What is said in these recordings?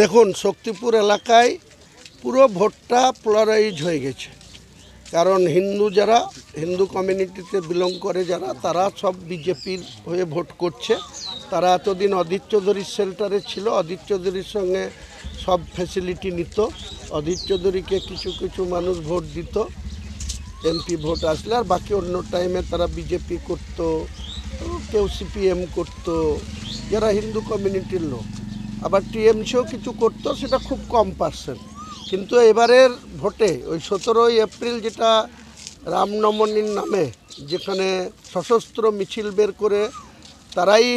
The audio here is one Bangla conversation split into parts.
দেখুন শক্তিপুর এলাকায় পুরো ভোটটা পোলারাইজ হয়ে গেছে। কারণ হিন্দু কমিউনিটিতে বিলং করে যারা, তারা সব বিজেপির হয়ে ভোট করছে। তারা এতদিন অধীর চৌধুরীর শেল্টারে ছিল, অধীর চৌধুরীর সঙ্গে সব ফ্যাসিলিটি নিত, অধীর চৌধুরীকে কিছু কিছু মানুষ ভোট দিত এমপি ভোট আসলে, আর বাকি অন্য টাইমে তারা বিজেপি করত, কেউ সিপিএম করত, যারা হিন্দু কমিউনিটির লোক। আবার টিএমসিও কিছু করতো, সেটা খুব কম পার্সেন্ট। কিন্তু এবারের ভোটে ওই 17ই এপ্রিল যেটা রামনবমীর নামে যেখানে সশস্ত্র মিছিল বের করে তারাই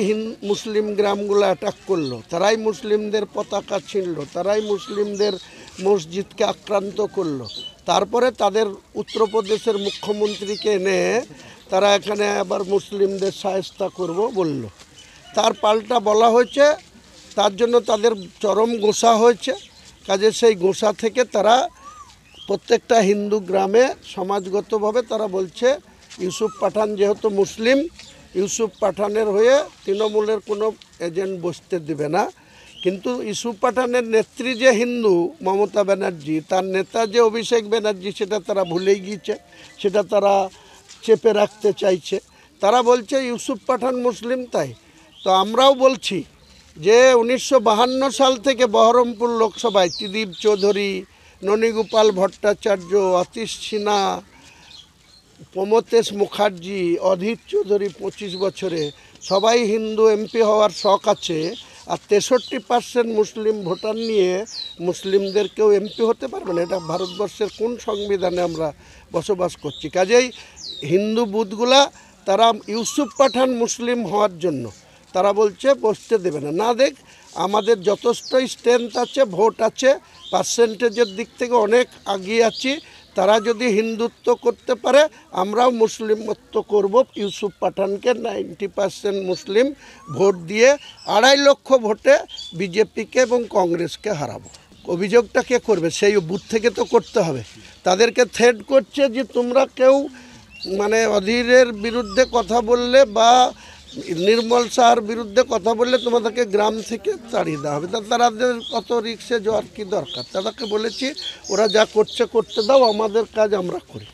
মুসলিম গ্রামগুলো অ্যাটাক করলো, তারাই মুসলিমদের পতাকা ছিঁড়ল, তারাই মুসলিমদের মসজিদকে আক্রান্ত করলো, তারপরে তাদের উত্তরপ্রদেশের মুখ্যমন্ত্রীকে এনে তারা এখানে আবার মুসলিমদের শায়েস্তা করব বলল। তার পাল্টা বলা হয়েছে, তার জন্য তাদের চরম গোসা হয়েছে। কাজে সেই গোসা থেকে তারা প্রত্যেকটা হিন্দু গ্রামে সমাজগতভাবে তারা বলছে ইউসুফ পাঠান যেহেতু মুসলিম, ইউসুফ পাঠানের হয়ে তৃণমূলের কোনো এজেন্ট বসতে দেবে না। কিন্তু ইউসুফ পাঠানের নেত্রী যে হিন্দু মমতা ব্যানার্জি, তার নেতা যে অভিষেক ব্যানার্জি, সেটা তারা ভুলেই গিয়েছে, সেটা তারা চেপে রাখতে চাইছে। তারা বলছে ইউসুফ পাঠান মুসলিম। তাই তো আমরাও বলছি যে 1952 সাল থেকে বহরমপুর লোকসভায় ত্রিদীপ চৌধুরী, ননীগোপাল ভট্টাচার্য, অতীশ সিনহা, প্রমথেশ মুখার্জি, অধীর চৌধুরী 25 বছরে সবাই হিন্দু এমপি হওয়ার শখ আছে। আর 63% মুসলিম ভোটার নিয়ে মুসলিমদের কেউ এমপি হতে পারবে না। এটা ভারতবর্ষের কোন সংবিধানে আমরা বসবাস করছি? কাজেই হিন্দু বুথগুলা তারা ইউসুফ পাঠান মুসলিম হওয়ার জন্য তারা বলছে বসতে দেবে না। না দেখ, আমাদের যথেষ্টই স্ট্রেংথ আছে, ভোট আছে, পার্সেন্টেজের দিক থেকে অনেক এগিয়ে আছি। তারা যদি হিন্দুত্ব করতে পারে, আমরাও মুসলিমত্ব করব। ইউসুফ পাঠানকে 90% মুসলিম ভোট দিয়ে 2.5 লক্ষ ভোটে বিজেপিকে এবং কংগ্রেসকে হারাবো। অভিযোগটা কে করবে? সেই বুথ থেকে তো করতে হবে। তাদেরকে থ্রেট করছে যে তোমরা কেউ অধীরের বিরুদ্ধে কথা বললে বা নির্মল শাহর বিরুদ্ধে কথা বললে তোমাদেরকে গ্রাম থেকে তাড়িয়ে দেওয়া হবে। তাদের কত রিক্সে যাওয়ার কী দরকার? তাদেরকে বলেছি ওরা যা করছে করতে দাও, আমাদের কাজ আমরা করি।